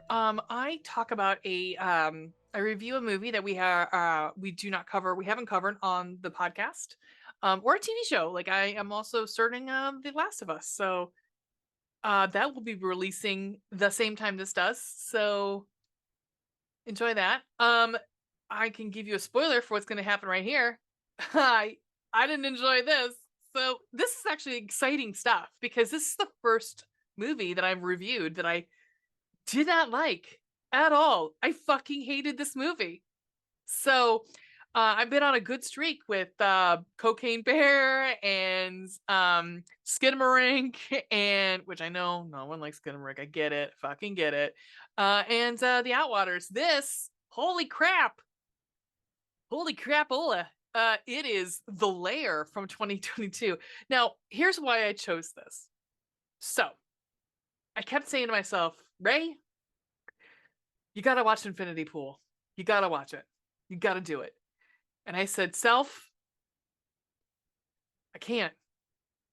where I talk about I review a movie that we do not cover, we haven't covered on the podcast, or a TV show. Like I am also starting The Last of Us, so that will be releasing the same time this does. So enjoy that. I can give you a spoiler for what's going to happen right here. I I didn't enjoy this. So this is actually exciting stuff because this is the first movie that I've reviewed that I did not like at all. I fucking hated this movie. So I've been on a good streak with Cocaine Bear and Skinamarink, and which I know no one likes Skinamarink. I get it, fucking get it. And The Outwaters. This, holy crapola. It is The Lair from 2022. Now, here's why I chose this. So I kept saying to myself, Ray, you gotta watch Infinity Pool. You gotta watch it. You gotta do it. And I said, Self, I can't.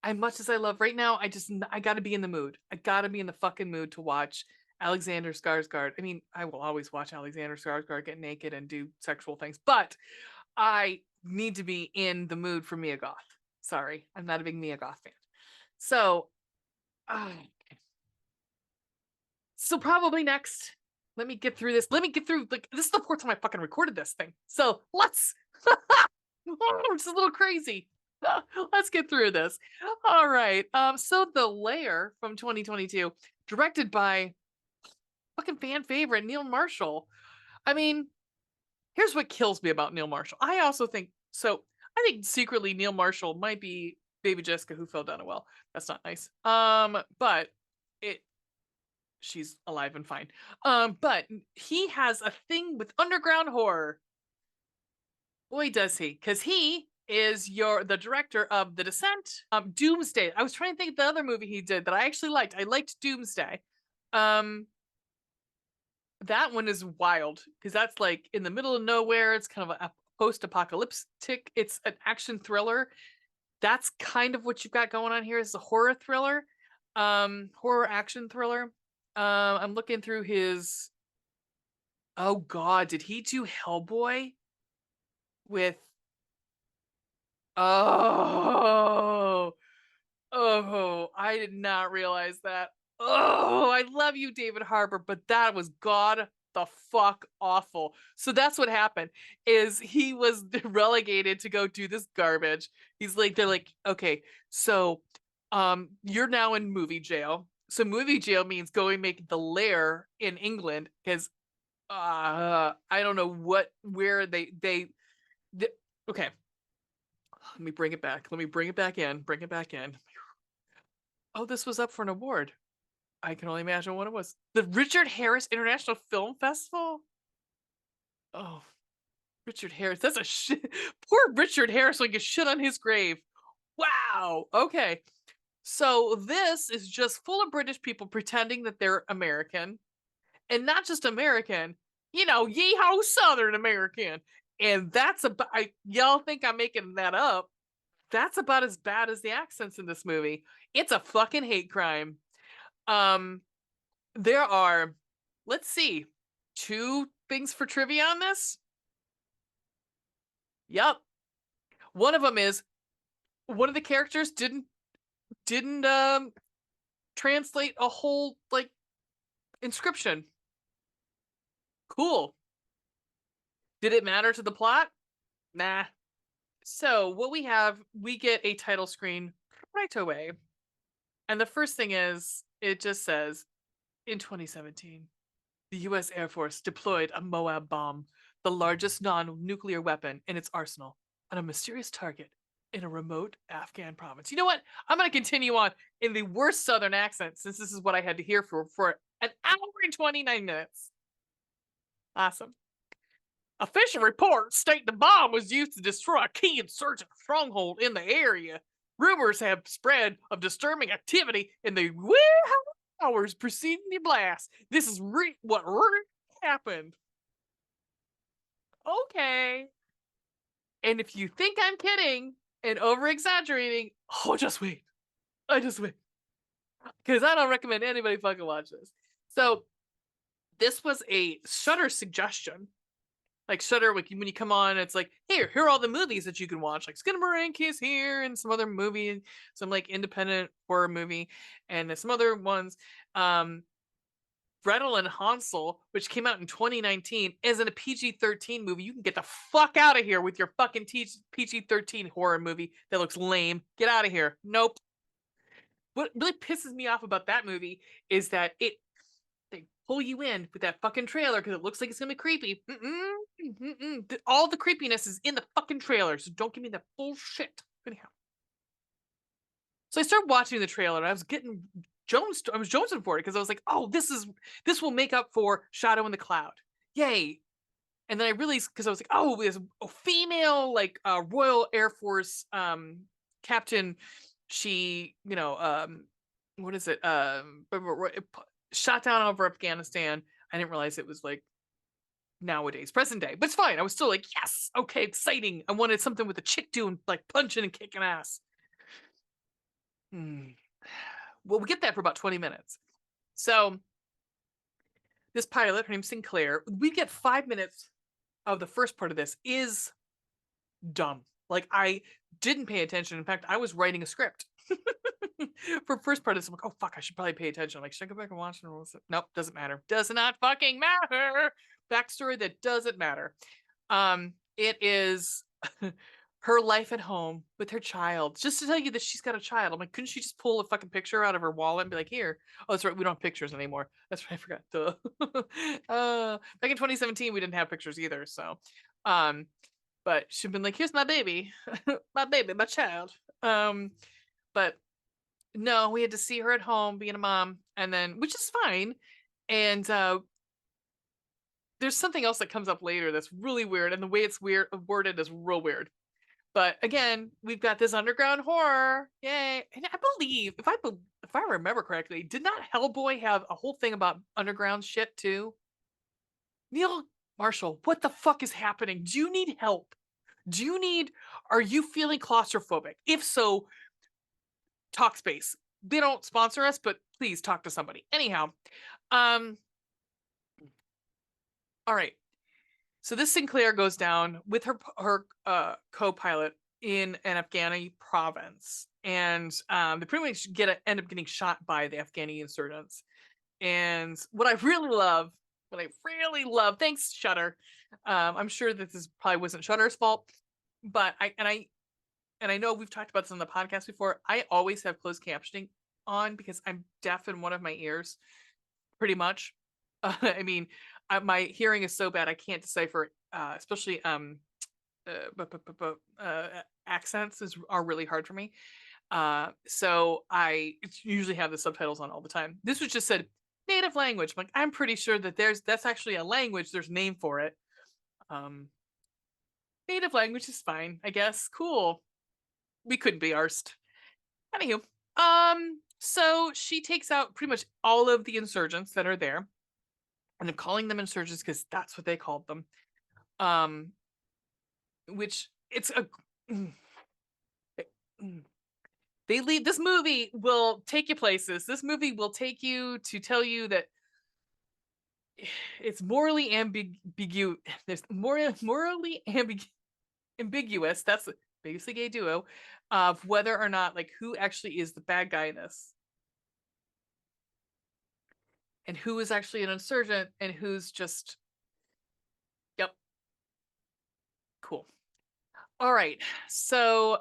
As much as I love right now, I gotta be in the mood. I gotta be in the fucking mood to watch Alexander Skarsgård. I mean, I will always watch Alexander Skarsgård get naked and do sexual things, but I need to be in the mood for Mia Goth. Sorry, I'm not a big Mia Goth fan. So, uh, so probably next. Let me get through this. Let me get through. Like this is the fourth time I fucking recorded this thing. So let's. It's a little crazy. Let's get through this. All right. So The Lair from 2022, directed by fucking fan favorite Neil Marshall. I mean, here's what kills me about Neil Marshall. I also think so. I think secretly Neil Marshall might be Baby Jessica who fell down a well. That's not nice. But it she's alive and fine. But he has a thing with underground horror. Boy, does he, because he is the director of The Descent, Doomsday. I was trying to think of the other movie he did that I actually liked. I liked Doomsday. Um, that one is wild because that's like in the middle of nowhere. It's kind of a post-apocalyptic. It's an action thriller. That's kind of what you've got going on here. Is a horror thriller, horror action thriller. I'm looking through his. Oh God, did he do Hellboy with? Oh, oh, I did not realize that. Oh, I love you, David Harbour, but that was god the fuck awful. So that's what happened is he was relegated to go do this garbage. They're like, okay, so you're now in movie jail. So movie jail means going make the lair in England because I don't know where they okay, let me bring it back. Let me bring it back in. Bring it back in. Oh, this was up for an award. I can only imagine what it was. The Richard Harris International Film Festival? Oh, Richard Harris. That's a shit. Poor Richard Harris like a shit on his grave. Wow. Okay. So this is just full of British people pretending that they're American. And not just American, yeehaw Southern American. And that's about, y'all think I'm making that up. That's about as bad as the accents in this movie. It's a fucking hate crime. Um, there are, let's see, two things for trivia on this. Yep. One of them is one of the characters didn't translate a whole like inscription. Cool. Did it matter to the plot? Nah. So what we get a title screen right away. And the first thing is, it just says, in 2017, the U.S. Air Force deployed a Moab bomb, the largest non-nuclear weapon in its arsenal, on a mysterious target in a remote Afghan province. You know what? I'm going to continue on in the worst Southern accent since this is what I had to hear for an hour and 29 minutes. Awesome. Official reports state the bomb was used to destroy a key insurgent stronghold in the area. Rumors have spread of disturbing activity in the hours preceding the blast. This is what really happened. Okay. And if you think I'm kidding and over exaggerating, oh, just wait. I just wait. Because I don't recommend anybody fucking watch this. So This was a Shudder suggestion. Like Shudder, like when you come on, it's like, here are all the movies that you can watch. Like Skinamarink here, and some other movie, some like independent horror movie, and some other ones. Gretel and Hansel, which came out in 2019, isn't a PG-13 movie. You can get the fuck out of here with your fucking PG-13 horror movie that looks lame. Get out of here. Nope. What really pisses me off about that movie is that they pull you in with that fucking trailer because it looks like it's gonna be creepy. All the creepiness is in the fucking trailer, so don't give me that bullshit. Anyhow, so I started watching the trailer, and I was getting I was jonesing for it because I was like, oh, this will make up for Shadow in the Cloud. Yay. And then I realized, because I was like, oh, there's a female like Royal Air Force captain. She, what is it? Shot down over Afghanistan. I didn't realize it was like nowadays, present day, but it's fine. I was still like, yes, okay, exciting. I wanted something with a chick doing like punching and kicking ass. Well, we get that for about 20 minutes. So this pilot, her name's Sinclair, we get 5 minutes of the first part of this is dumb. Like, I didn't pay attention. In fact, I was writing a script for first part of this. I'm like, oh fuck, I should probably pay attention. I'm like, should I go back and watch it? Nope, doesn't matter. Does not fucking matter. Backstory that doesn't matter. It is her life at home with her child. Just to tell you that she's got a child. I'm like, couldn't she just pull a fucking picture out of her wallet and be like, here? Oh, that's right, we don't have pictures anymore. That's right, I forgot. Back in 2017, we didn't have pictures either. So, but she'd been like, here's my baby, my child. But no, we had to see her at home being a mom, and then, which is fine. And there's something else that comes up later that's really weird, and the way it's worded is real weird. But again, we've got this underground horror. Yay. And I believe, if I remember correctly, did not Hellboy have a whole thing about underground shit too? Neil Marshall, what the fuck is happening? Do you need help? Are you feeling claustrophobic? If so, Talkspace. They don't sponsor us, but please talk to somebody. Anyhow, all right. So this Sinclair goes down with her co-pilot in an Afghani province, and they pretty much end up getting shot by the Afghani insurgents. And what I really love, thanks Shudder. I'm sure that this probably wasn't Shudder's fault, but I know we've talked about this on the podcast before. I always have closed captioning on because I'm deaf in one of my ears, pretty much. I mean, my hearing is so bad I can't decipher, especially accents are really hard for me. So I usually have the subtitles on all the time. This was just said native language. I'm like, I'm pretty sure that that's actually a language. There's a name for it. Native language is fine, I guess. Cool. We couldn't be arsed. Anywho, so she takes out pretty much all of the insurgents that are there. And I'm calling them insurgents because that's what they called them. Which it's a they leave. This movie will take you places. This movie will take you to tell you that it's morally ambiguous. There's morally ambiguous. That's a basically gay duo of whether or not, like, who actually is the bad guy in this, and who is actually an insurgent, and who's just, yep, cool. All right, so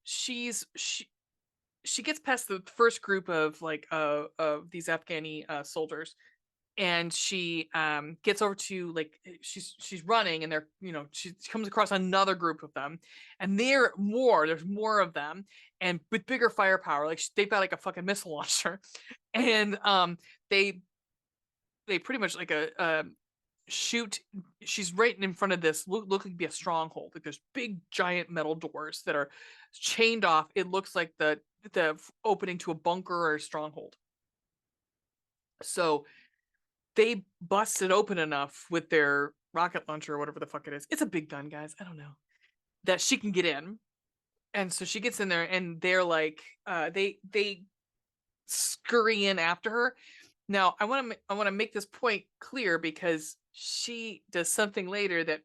she gets past the first group of like of these Afghani soldiers, and she gets over to, like, she's running, and she comes across another group of them, and there's more of them, and with bigger firepower. Like, they've got like a fucking missile launcher, and they pretty much like shoot. She's right in front of this look like to be a stronghold. Like, there's big giant metal doors that are chained off. It looks like the opening to a bunker or a stronghold. So they bust it open enough with their rocket launcher or whatever the fuck it is. It's a big gun, guys. I don't know. That she can get in. And so she gets in there, and they're like, they scurry in after her. Now, I want to make this point clear because she does something later that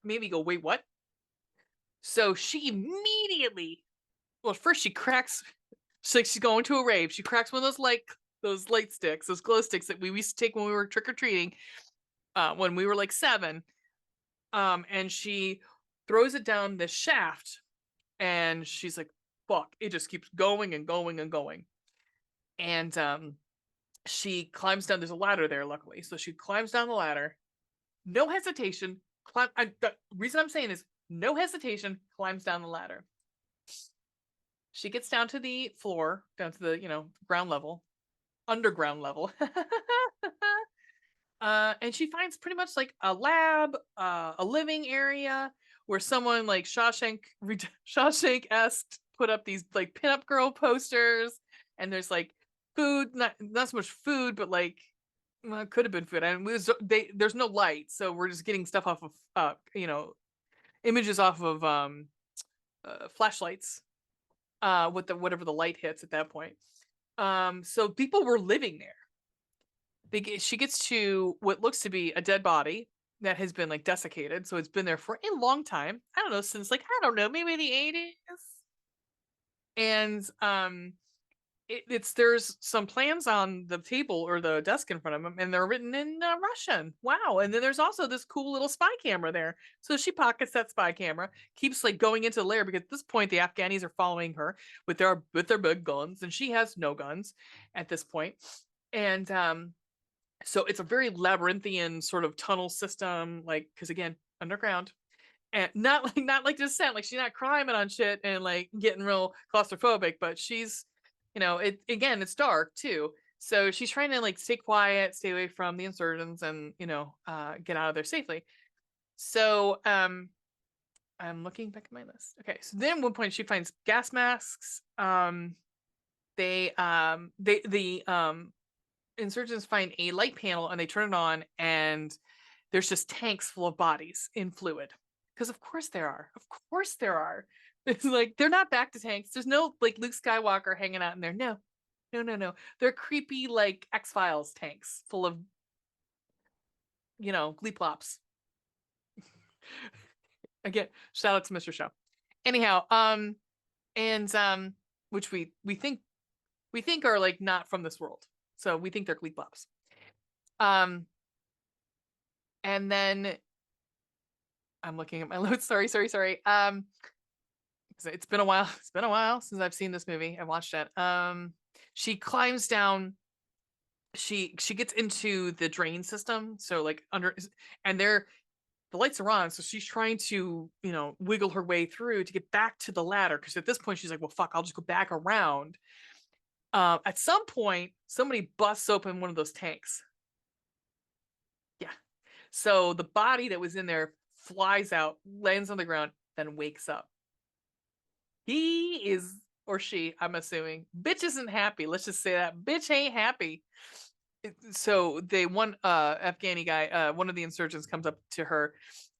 made me go, "Wait, what?" So she immediately, well, first she cracks, she's going to a rave. She cracks one of those light sticks, those glow sticks that we used to take when we were trick or treating, when we were like 7. And she throws it down the shaft, and she's like, "Fuck!" It just keeps going and going and going. And she climbs down. There's a ladder there, luckily, so she climbs down the ladder, no hesitation. The reason I'm saying is no hesitation. Climbs down the ladder. She gets down to the floor, down to the ground level, underground level. And she finds pretty much like a lab, a living area where someone like Shawshank-esque put up these like pinup girl posters, and there's like food, not so much food, but like, well, it could have been food. And there's no light, so we're just getting stuff off of images off of flashlights, with whatever the light hits at that point. So people were living there. She gets to what looks to be a dead body that has been like desiccated, so it's been there for a long time. I don't know, since like, I don't know, maybe the 80s. And there's some plans on the table or the desk in front of him, and they're written in Russian. Wow. And then there's also this cool little spy camera there, so she pockets that spy camera, keeps like going into the lair, because at this point the Afghanis are following her with their big guns, and she has no guns at this point. And so it's a very labyrinthian sort of tunnel system, like, because again, underground, and not like Descent, like she's not climbing on shit and like getting real claustrophobic, but she's, it again, it's dark too, so she's trying to like stay quiet, stay away from the insurgents, and get out of there safely. So I'm looking back at my list. Okay, so then at one point she finds gas masks. The insurgents find a light panel, and they turn it on, and there's just tanks full of bodies in fluid, because of course there are, it's like they're not back to tanks. There's no like Luke Skywalker hanging out in there. No, no, no, no. They're creepy like X-Files tanks full of gleeplops. Again, shout out to Mr. Show. Anyhow, and which we think are like not from this world, so we think they're gleeplops. And then I'm looking at my notes. Sorry. It's been a while. It's been a while since I've seen this movie. I watched it. She climbs down. She gets into the drain system. So like under, and the lights are on. So she's trying to wiggle her way through to get back to the ladder. Because at this point she's like, well, fuck, I'll just go back around. At some point, somebody busts open one of those tanks. Yeah. So the body that was in there flies out, lands on the ground, then wakes up. He is, or she, I'm assuming, bitch isn't happy. Let's just say that. Bitch ain't happy. So one Afghani guy, one of the insurgents, comes up to her,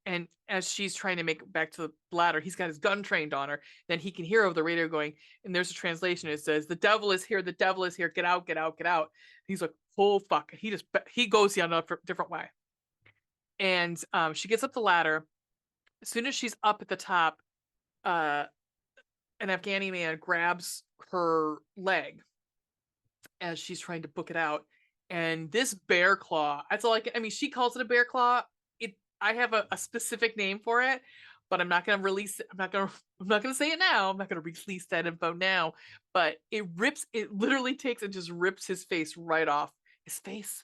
and as she's trying to make it back to the ladder, he's got his gun trained on her. Then he can hear over the radio going, and there's a translation. It says, "The devil is here. The devil is here. Get out, get out, get out." He's like, "Oh fuck!" He goes the other different way. And she gets up the ladder. As soon as she's up at the top, an Afghani man grabs her leg as she's trying to book it out. And this bear claw, that's all I mean, she calls it a bear claw. I have a specific name for it, but I'm not going to release it. I'm not going to say it now. I'm not going to release that info now, but it literally takes and just rips his face right off. His face.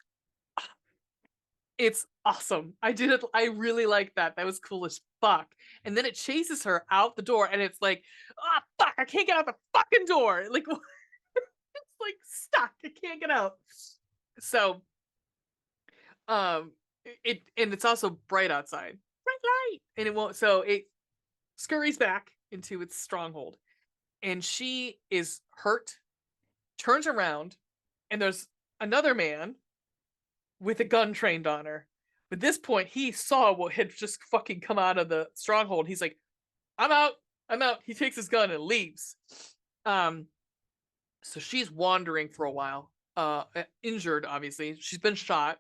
It's awesome. I did it. I really like that. That was cool as fuck. And then it chases her out the door, and it's like, oh fuck, I can't get out the fucking door. Like, it's like stuck. I can't get out. So, it's also bright outside, bright light, and it won't. So it scurries back into its stronghold, and she is hurt. Turns around, and there's another man with a gun trained on her. But at this point, he saw what had just fucking come out of the stronghold. He's like, I'm out. He takes his gun and leaves. So she's wandering for a while, injured, obviously. She's been shot.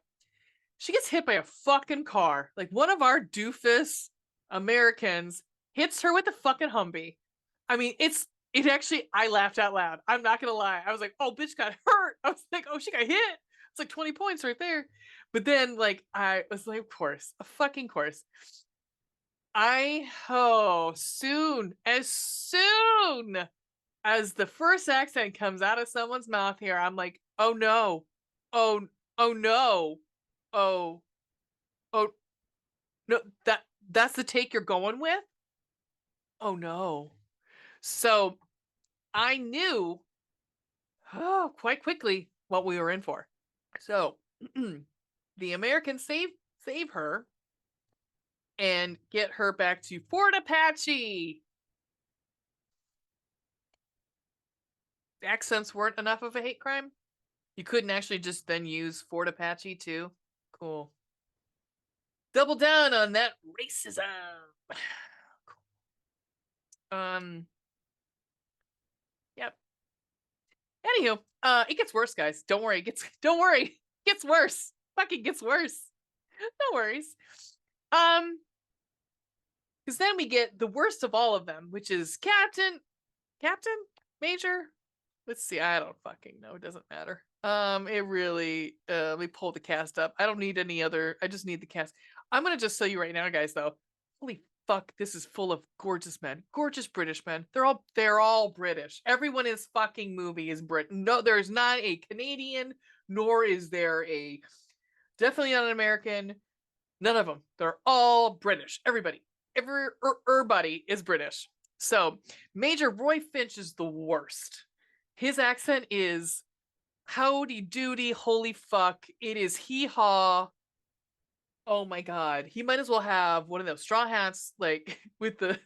She gets hit by a fucking car. Like one of our doofus Americans hits her with a fucking Humvee. I mean, it actually, I laughed out loud. I'm not gonna lie. I was like, oh, bitch got hurt. I was like, oh, she got hit. It's like 20 points right there. But then, like, I was like, of course, a fucking course. As soon as the first accent comes out of someone's mouth here, I'm like, oh no, oh, oh no, oh, oh no, that's the take you're going with? Oh no. So I knew quite quickly what we were in for. So the Americans save her and get her back to Fort Apache. Accents weren't enough of a hate crime. You couldn't actually just then use Fort Apache too. Cool. Double down on that racism. Yep. Anywho, it gets worse, guys. Don't worry. Don't worry. It gets worse. Fucking gets worse. No worries. Because then we get the worst of all of them, which is Captain, Major. Let's see. I don't fucking know. It doesn't matter. It really. Let me pull the cast up. I don't need any other. I just need the cast. I'm gonna just tell you right now, guys. Though, holy fuck, this is full of gorgeous men, gorgeous British men. They're all British. Everyone in this fucking movie is Brit. No, there's not a Canadian, nor is there a definitely not an American. None of them. They're all British. Everybody. Everybody is British. So Major Roy Finch is the worst. His accent is howdy doody, holy fuck. It is hee haw. Oh my god. He might as well have one of those straw hats, like with the,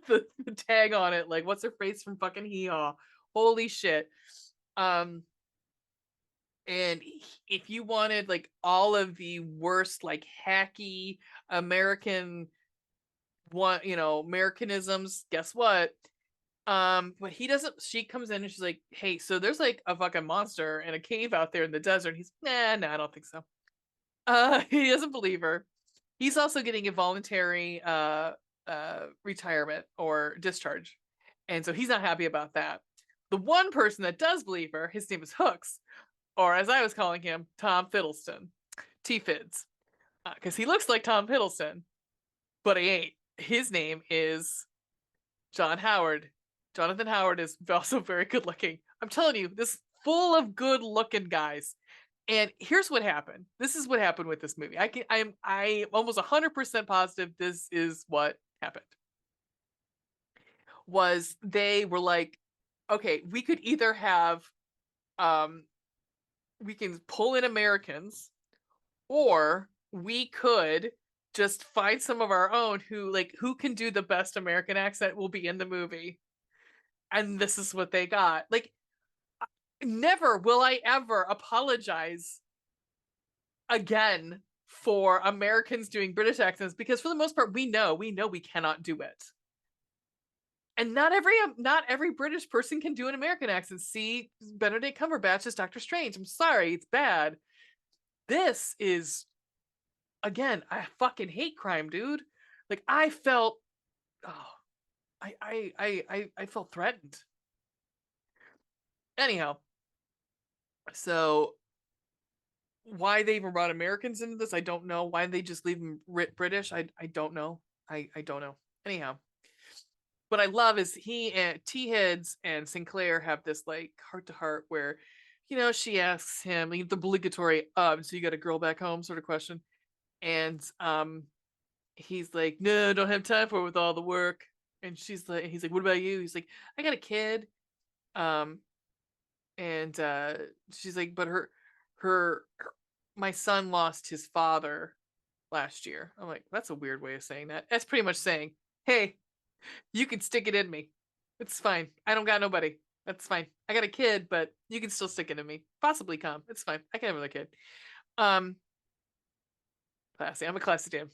the tag on it. Like, what's her face from fucking hee haw? Holy shit. And if you wanted like all of the worst, like hacky American Americanisms, guess what? But he doesn't. She comes in and she's like, "Hey, so there's like a fucking monster in a cave out there in the desert." He's, nah, I don't think so. He doesn't believe her. He's also getting a voluntary retirement or discharge, and so he's not happy about that. The one person that does believe her, his name is Hooks, or as I was calling him, Tom Fiddleston, T-Fids, because he looks like Tom Hiddleston, but he ain't. His name is John Howard. Jonathan Howard is also very good looking. I'm telling you, this full of good looking guys. And here's what happened. This is what happened with this movie. I'm almost 100% positive this is what happened. Was they were like, okay, we could either have we can pull in Americans, or we could just find some of our own who can do the best American accent will be in the movie. And this is what they got. Like, never will I ever apologize again for Americans doing British accents, because for the most part we know we cannot do it. And not every British person can do an American accent. See Benedict Cumberbatch as Doctor Strange. I'm sorry, it's bad. This is, again, a fucking hate crime, dude. Like, I felt, oh, I felt threatened. Anyhow, so why they even brought Americans into this, I don't know. Why they just leave them British, I don't know. I don't know. Anyhow, what I love is he and T-Heads and Sinclair have this like heart to heart where, she asks him the obligatory, so you got a girl back home sort of question, and he's like, no, don't have time for it with all the work. And he's like, what about you? He's like, I got a kid. And she's like, but her my son lost his father last year. I'm like, that's a weird way of saying that. That's pretty much saying, hey, you can stick it in me. It's fine. I don't got nobody. That's fine. I got a kid, but you can still stick it in me. Possibly come. It's fine. I can have another kid. Classy. I'm a classy damn.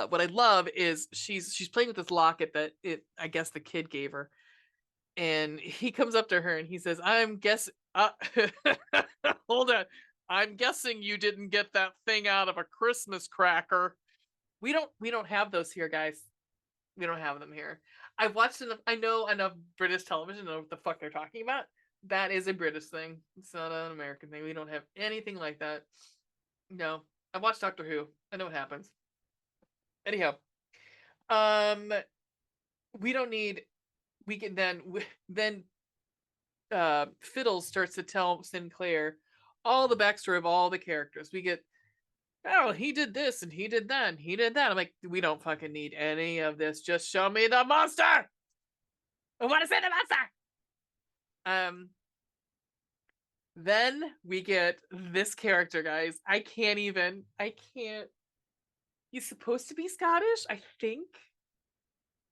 What I love is she's playing with this locket I guess the kid gave her, and he comes up to her and he says, Uh, hold on. I'm guessing you didn't get that thing out of a Christmas cracker. We don't have those here, guys. We don't have them here. I've watched enough. I know enough British television to know what the fuck they're talking about. That is a British thing. It's not an American thing. We don't have anything like that. No. I watched Doctor Who. I know what happens. Anyhow, um, we don't need. We can then Fiddles starts to tell Sinclair all the backstory of all the characters. We get, oh, he did this and he did that and he did that. I'm like, we don't fucking need any of this. Just show me the monster. I want to see the monster. Then we get this character, guys. I can't. He's supposed to be Scottish, I think.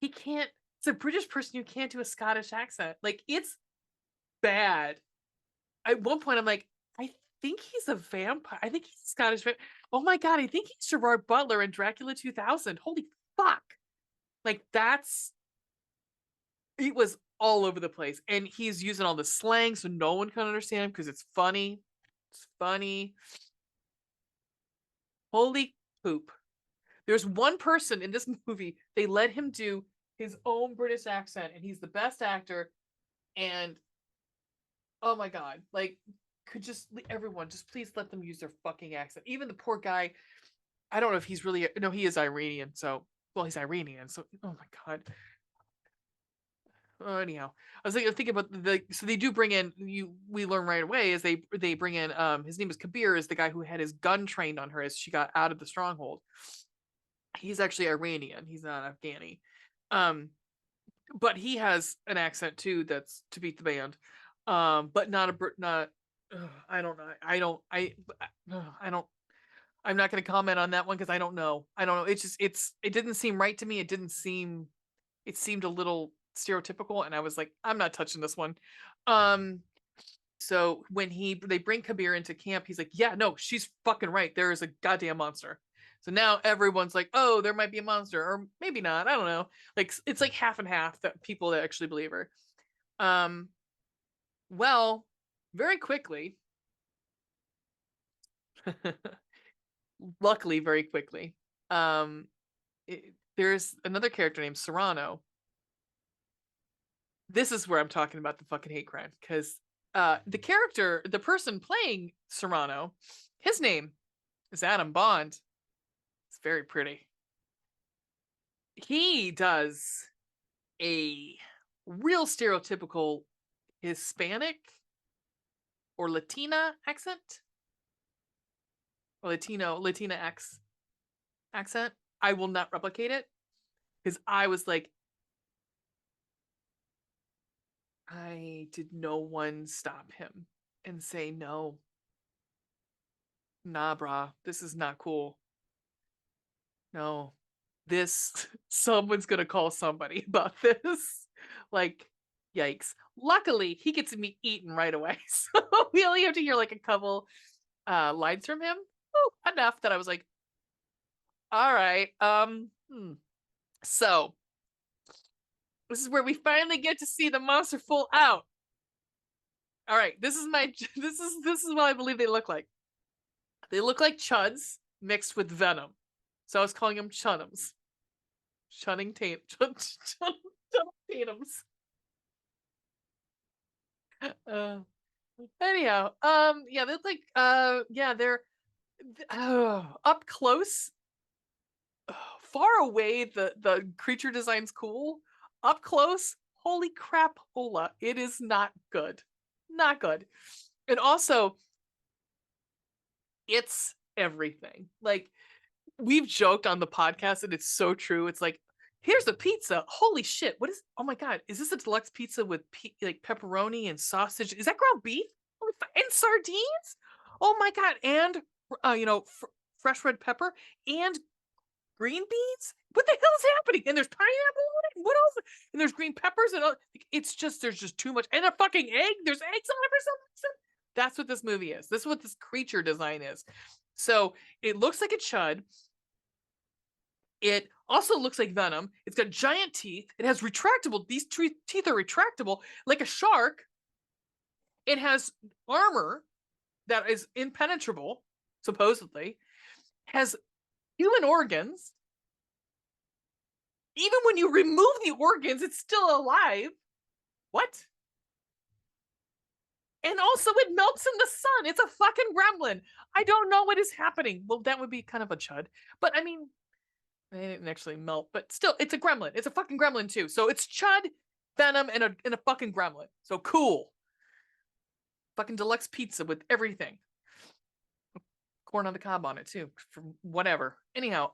He can't. It's a British person who can't do a Scottish accent. Like, it's bad. At one point, I'm like, I think he's a vampire. I think he's Scottish. Oh my god, I think he's Gerard Butler in Dracula 2000. Holy fuck! Like, it was all over the place, and he's using all the slang so no one can understand him because it's funny. It's funny. Holy poop! There's one person in this movie, they let him do his own British accent, and he's the best actor. And oh my god, like, could just everyone just please let them use their fucking accent. Even the poor guy, I don't know if he's really, no, he is Iranian, so, well, he's Iranian, so, oh my god. Anyhow, I was thinking about so they do bring in, we learn right away is they bring in, his name is Kabir, is the guy who had his gun trained on her as she got out of the stronghold. He's actually Iranian, he's not Afghani. But he has an accent too that's to beat the band. But not I don't know. I don't, I'm not going to comment on that one because I don't know. It didn't seem right to me. It seemed a little stereotypical, and I was like, I'm not touching this one. So when they bring Kabir into camp, he's like, yeah, no, she's fucking right. There is a goddamn monster. So now everyone's like, oh, there might be a monster, or maybe not. I don't know. Like, it's like half and half that people that actually believe her. Well, very quickly, luckily, very quickly, there's another character named Serrano. This is where I'm talking about the fucking hate crime, because the person playing Serrano, his name is Adam Bond. It's very pretty. He does a real stereotypical Hispanic or Latina accent, or Latina X accent. I will not replicate it because I was like, did no one stop him and say, no, nah, brah, this is not cool. No, someone's gonna call somebody about this. Like, yikes. Luckily, he gets me eaten right away. So we only have to hear like a couple lines from him. Oh, enough that I was like, all right. So this is where we finally get to see the monster full out. All right, this is what I believe they look like. They look like chuds mixed with venom. So I was calling them Chunums. Chunning Tatums. Anyhow, yeah, they look like, yeah, they're up close. Far away, the creature design's cool. Up close, holy crap, hola, it is not good. Not good. And also, it's everything. Like, we've joked on the podcast, and it's so true. It's like, here's a pizza. Holy shit. Oh my God, is this a deluxe pizza with like pepperoni and sausage? Is that ground beef? And sardines? Oh my God. And, fresh red pepper and green beans? What the hell is happening? And there's pineapple on it? What else? And there's green peppers and there's just too much. And a fucking egg. There's eggs on it for some reason. That's what this movie is. This is what this creature design is. So it looks like a chud. It also looks like venom. It's got giant teeth. It has retractable. These teeth are retractable like a shark. It has armor that is impenetrable, supposedly, has human organs. Even when you remove the organs, it's still alive. What? And also, it melts in the sun. It's a fucking gremlin. I don't know what is happening. Well, that would be kind of a chud. But I mean, they didn't actually melt, but still, it's a gremlin. It's a fucking gremlin too. So it's chud, venom, and a fucking gremlin. So cool. Fucking deluxe pizza with everything. Corn on the cob on it too. For whatever. Anyhow,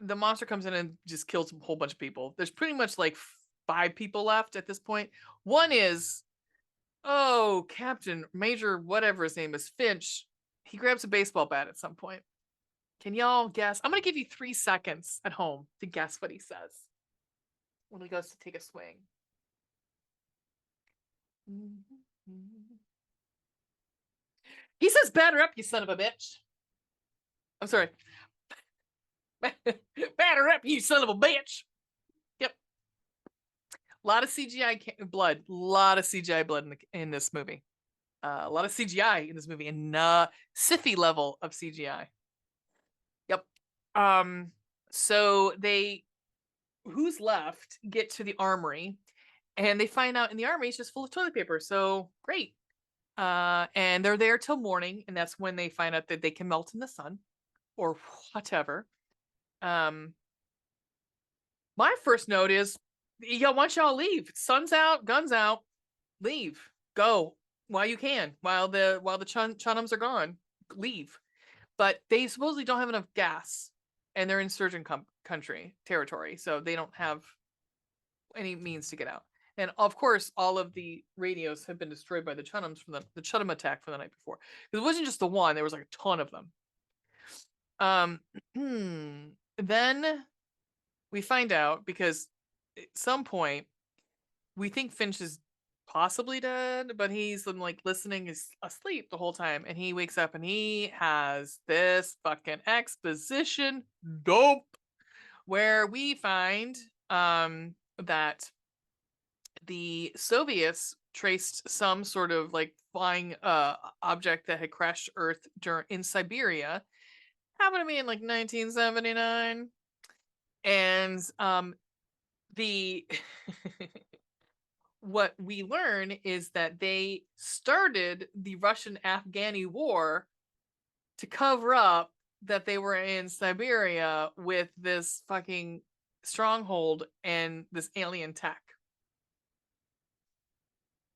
the monster comes in and just kills a whole bunch of people. There's pretty much like 5 people left at this point. One is, oh, Captain Major, whatever his name is, Finch. He grabs a baseball bat at some point. Can y'all guess? I'm gonna give you 3 seconds at home to guess what he says when he goes to take a swing. He says, "Batter up, you son of a bitch." I'm sorry. Batter up, you son of a bitch. Yep. A lot of CGI blood. A lot of CGI blood in this movie. A lot of CGI in this movie, and Siffy level of CGI. Yep. So who's left get to the armory, and they find out in the armory it's just full of toilet paper. So great. And they're there till morning, and that's when they find out that they can melt in the sun or whatever. My first note is, why don't y'all leave? Sun's out, guns out, leave, go while you can, while the Chunums are gone, leave. But they supposedly don't have enough gas, and they're insurgent territory, so they don't have any means to get out. And of course, all of the radios have been destroyed by the Chunums from the Chunum attack from the night before. It wasn't just the one; there was like a ton of them. Then we find out, because at some point we think Finch is possibly dead, but he's like listening, is asleep the whole time, and he wakes up and he has this fucking exposition dope where we find that the Soviets traced some sort of like flying object that had crashed Earth in Siberia, happened to be in like 1979, and the what we learn is that they started the Russian-Afghani war to cover up that they were in Siberia with this fucking stronghold and this alien tech.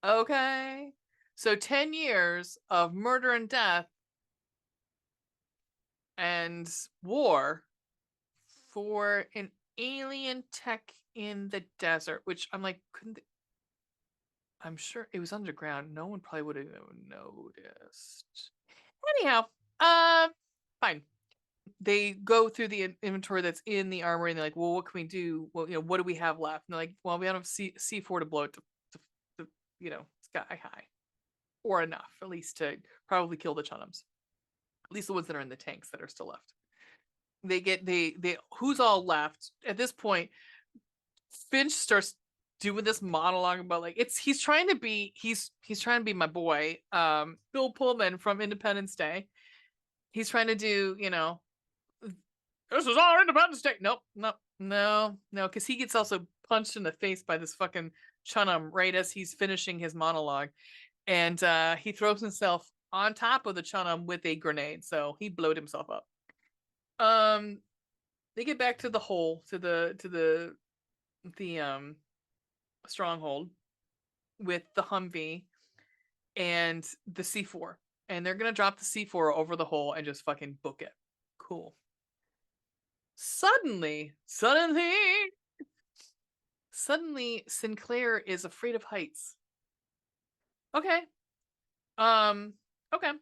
Okay. So 10 years of murder and death and war for an alien tech in the desert, which I'm like, I'm sure it was underground. No one probably would have noticed. Anyhow, fine. They go through the inventory that's in the armory, and they're like, well, what can we do? Well, what do we have left? And they're like, well, we don't have C4 to blow it to sky high, or enough at least to probably kill the Chunums, at least the ones that are in the tanks that are still left. They who's all left at this point? Finch starts doing this monologue about like he's trying to be my boy, Bill Pullman from Independence Day. He's trying to do, this is our Independence Day. Nope, no, because he gets also punched in the face by this fucking Chunum right as he's finishing his monologue, and he throws himself on top of the Chunum with a grenade, so he blowed himself up. They get back to the hole, to the stronghold with the Humvee and the C4, and they're gonna drop the C4 over the hole and just fucking book it. Cool. Suddenly, Sinclair is afraid of heights. Okay. Okay.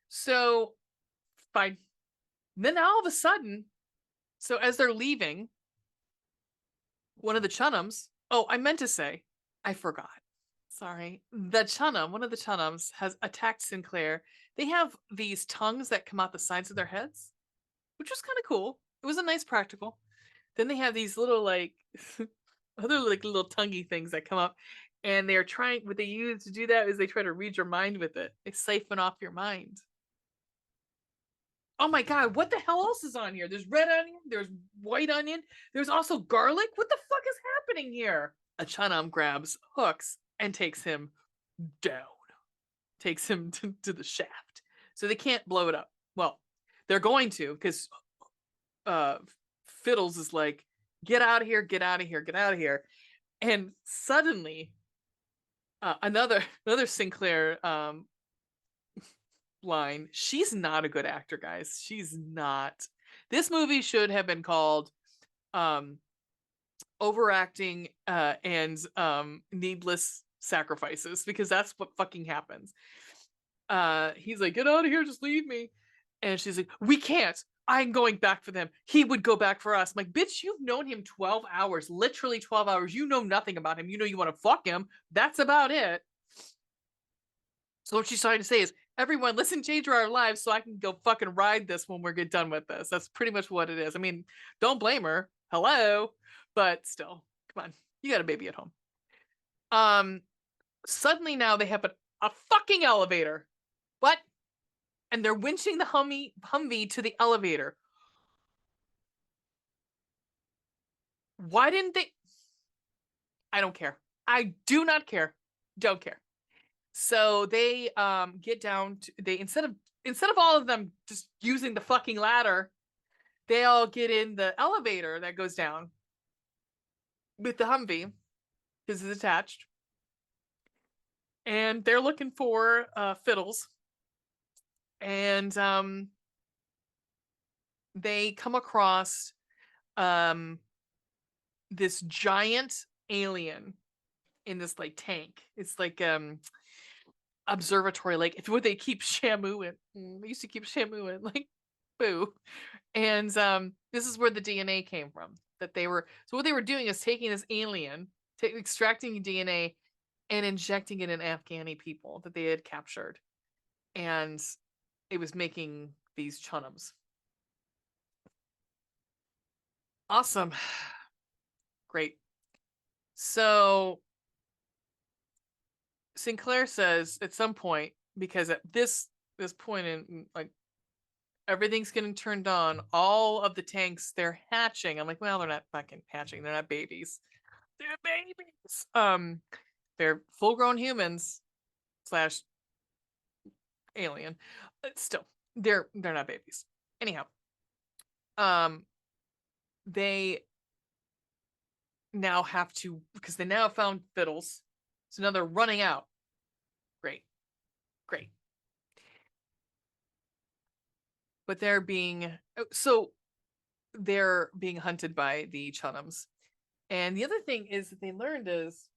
So, fine. Then all of a sudden, so as they're leaving, one of the Chunums, oh, I meant to say, I forgot. Sorry. One of the Chunums has attacked Sinclair. They have these tongues that come out the sides of their heads, which was kind of cool. It was a nice practical. Then they have these little like other like little tonguey things that come up, And they're trying, what they use to do that is they try to read your mind with it. They siphon off your mind. Oh my God, what the hell else is on here? There's red onion, there's white onion, there's also garlic. What the fuck is happening here? A Chanam grabs Hooks and takes him down, takes him to the shaft. So they can't blow it up. Well, they're going to, because Fiddles is like, get out of here, get out of here, get out of here. And suddenly, another Sinclair line. She's not a good actor, guys. She's not. This movie should have been called overacting and needless sacrifices, because that's what fucking happens. He's like, get out of here, just leave me. And she's like, we can't. I'm going back for them. He would go back for us. I'm like, bitch, you've known him 12 hours, literally 12 hours. You know nothing about him. You know you want to fuck him. That's about it. So what she's trying to say is, everyone, let's change our lives so I can go fucking ride this when we get done with this. That's pretty much what it is. I mean, don't blame her. Hello. But still, come on. You got a baby at home. Suddenly now they have a fucking elevator. What? And they're winching the Humvee to the elevator. Why didn't they? I don't care. I do not care. Don't care. So they get down to, they instead of all of them just using the fucking ladder, they all get in the elevator that goes down with the Humvee, because it's attached. And they're looking for Fiddles. And they come across this giant alien in this like tank. It's like observatory, like it's what they keep Shamu in. They used to keep Shamu in, like, boo. And this is where the DNA came from. That they were, so what they were doing is taking this alien, extracting DNA and injecting it in Afghani people that they had captured. And it was making these chunums. Awesome. Great. So Sinclair says at some point, because at this point in, like, everything's getting turned on, all of the tanks, they're hatching. I'm like, well, they're not fucking hatching. They're not babies. They're babies. They're full-grown humans slash alien. But still, they're not babies. Anyhow, they now have to, because they now found Fiddles, so now they're running out. Great. But they're being hunted by the Chunums. And the other thing is that they learned is,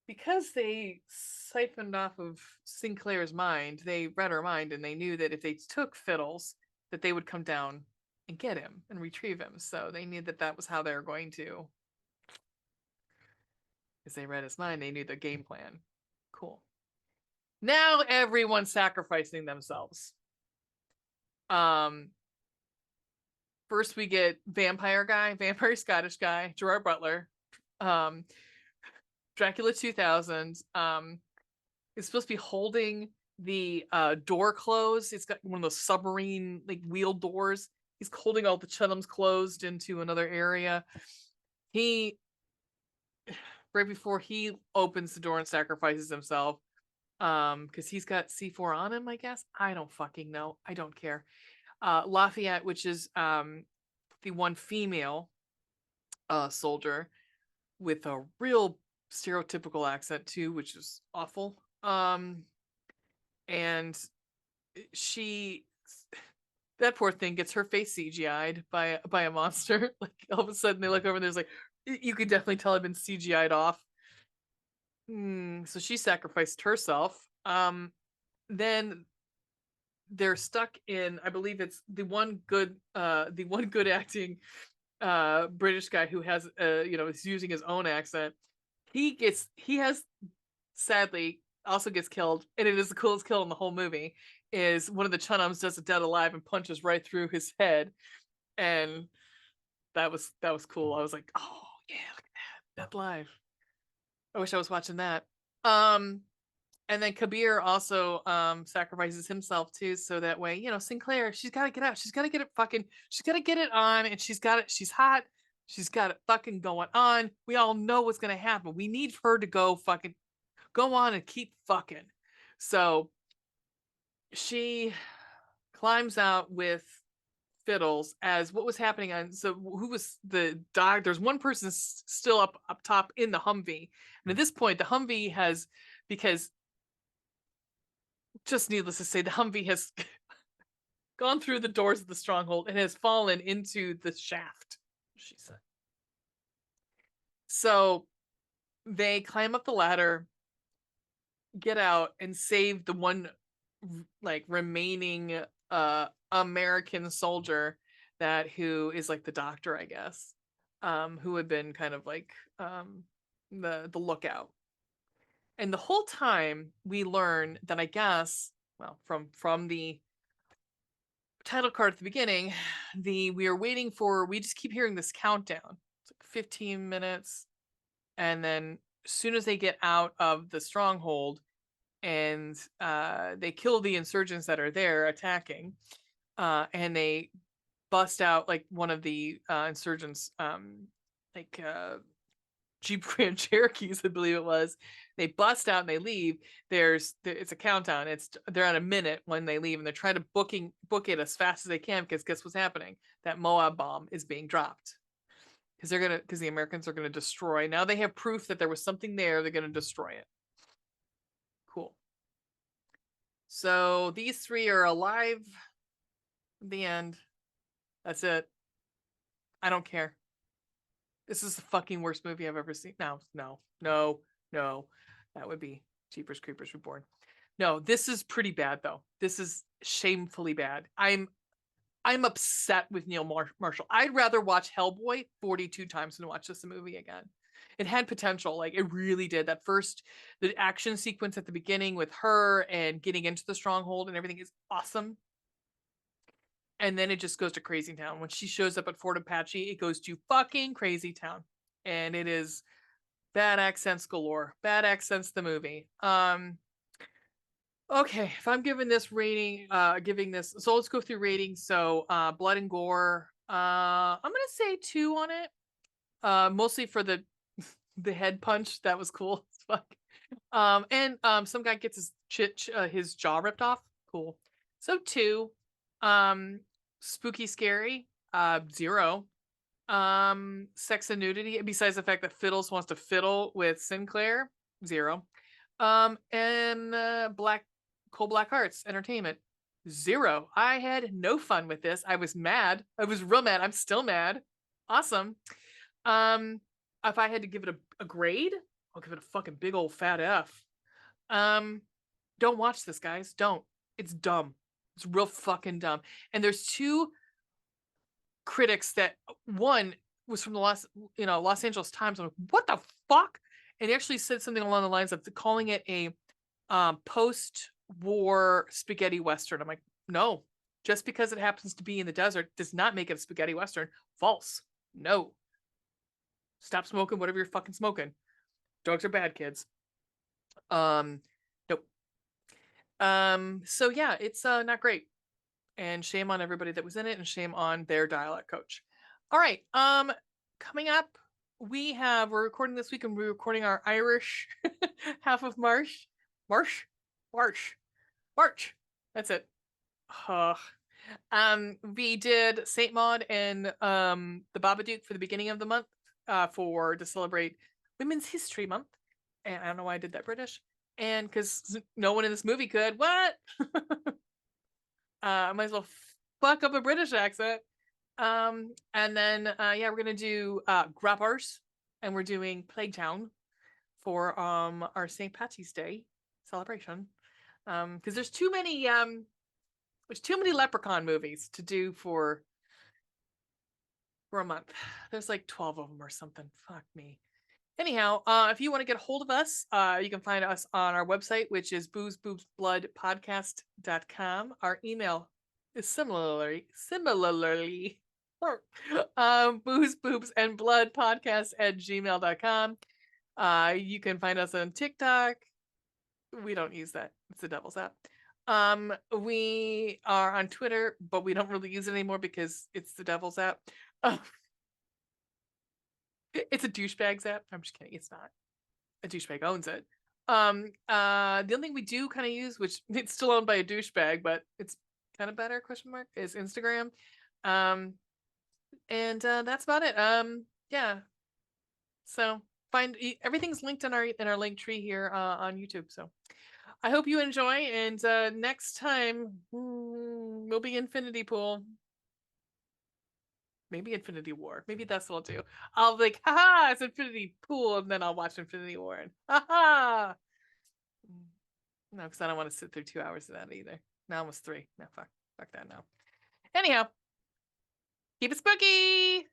because they siphoned off of Sinclair's mind, they read her mind, and they knew that if they took Fiddles, that they would come down and get him and retrieve him. So they knew that was how they were going to, because they read his mind, they knew the game plan. Cool. Now everyone's sacrificing themselves. First we get vampire Scottish guy, Gerard Butler, Dracula 2000, is supposed to be holding the door closed. It's got one of those submarine like wheel doors. He's holding all the Chunums closed into another area. He, right before he opens the door and sacrifices himself, because he's got C4 on him, I guess. I don't fucking know. I don't care. Lafayette, which is the one female soldier with a real stereotypical accent too, which is awful. And she, that poor thing, gets her face CGI'd by a monster. Like, all of a sudden they look over and there's like, you could definitely tell I've been CGI'd off. So she sacrificed herself. Then they're stuck in, I believe it's the one good acting British guy who has is using his own accent. He has sadly also gets killed, and it is the coolest kill in the whole movie. Is one of the Chunums does a dead alive and punches right through his head, and that was cool. I was like, oh yeah, look at that, dead alive. I wish I was watching that. And then Kabir also sacrifices himself too, so that way, Sinclair, she's gotta get out. She's gotta get it fucking, she's gotta get it on, and she's got it, she's hot, she's got it fucking going on. We all know what's gonna happen. We need her to go fucking go on and keep fucking. So she climbs out with Fiddles as what was happening on, so who was the dog? There's one person still up top in the Humvee, and at this point the Humvee has, because just needless to say, the Humvee has gone through the doors of the stronghold and has fallen into the shaft, she said. So they climb up the ladder, get out, and save the one like remaining American soldier who is like the doctor, I guess, who had been kind of like the lookout. And the whole time we learn that, I guess, well, from the title card at the beginning, we just keep hearing this countdown. It's like 15 minutes. And then as soon as they get out of the stronghold and they kill the insurgents that are there attacking, and they bust out like one of the insurgents, like Jeep Grand Cherokees, I believe it was. They bust out and they leave. It's a countdown. They're at a minute when they leave, and they're trying to book it as fast as they can, because guess what's happening? That Moab bomb is being dropped, because the Americans are gonna destroy. Now they have proof that there was something there. They're gonna destroy it. Cool. So these three are alive at the end. That's it. I don't care. This is the fucking worst movie I've ever seen. No. That would be Jeepers Creepers Reborn. No, this is pretty bad though. This is shamefully bad. I'm upset with Neil Marshall. I'd rather watch Hellboy 42 times than watch this movie again. It had potential, like it really did. The action sequence at the beginning with her and getting into the stronghold and everything is awesome. And then it just goes to crazy town. When she shows up at Fort Apache, it goes to fucking crazy town. And it is bad accents galore. Bad accents, the movie. Okay, if I'm giving this rating, so let's go through ratings. So blood and gore. I'm gonna say 2 on it. Mostly for the head punch. That was cool as fuck. And some guy gets his jaw ripped off. Cool. So 2. Spooky scary, 0. Sex and nudity, besides the fact that Fiddles wants to fiddle with Sinclair, 0. And cold black hearts, entertainment, 0. I had no fun with this. I was mad. I was real mad. I'm still mad. Awesome. If I had to give it a grade, I'll give it a fucking big old fat F. Don't watch this, guys. Don't. It's dumb. It's real fucking dumb. And there's 2 critics that, one was from the Los Angeles Times. I'm like, what the fuck? And he actually said something along the lines of calling it a post-war spaghetti western. I'm like, no, just because it happens to be in the desert does not make it a spaghetti western. False. No. Stop smoking whatever you're fucking smoking. Drugs are bad, kids. Nope. So yeah, it's not great. And shame on everybody that was in it, and shame on their dialect coach. All right. Coming up, we're recording this week, and we're recording our Irish half of March. That's it. We did Saint Maud and the Babadook for the beginning of the month, to celebrate Women's History Month. And I don't know why I did that British. And because no one in this movie could. What? I might as well fuck up a British accent. And then we're gonna do Grappers, and we're doing Plague Town for our St. Patty's Day celebration. Because there's too many Leprechaun movies to do for a month. There's like 12 of them or something. Fuck me. Anyhow, if you want to get a hold of us, you can find us on our website, which is boozeboobsbloodpodcast.com. Our email is similarly boozeboobsandbloodpodcast@gmail.com. You can find us on TikTok. We don't use that. It's the devil's app. We are on Twitter, but we don't really use it anymore because it's the devil's app. It's a douchebag's app. I'm just kidding. It's not. A douchebag owns it. The only thing we do kind of use, which it's still owned by a douchebag, but it's kind of better, question mark, is Instagram. And that's about it. Yeah. So everything's linked in our link tree here on YouTube. So I hope you enjoy, and next time will be Infinity Pool. Maybe Infinity War. Maybe that's what I'll do. I'll be like, haha, it's Infinity Pool, and then I'll watch Infinity War, and haha. No, because I don't want to sit through 2 hours of that either. No, almost 3. No, fuck that. No. Anyhow, keep it spooky.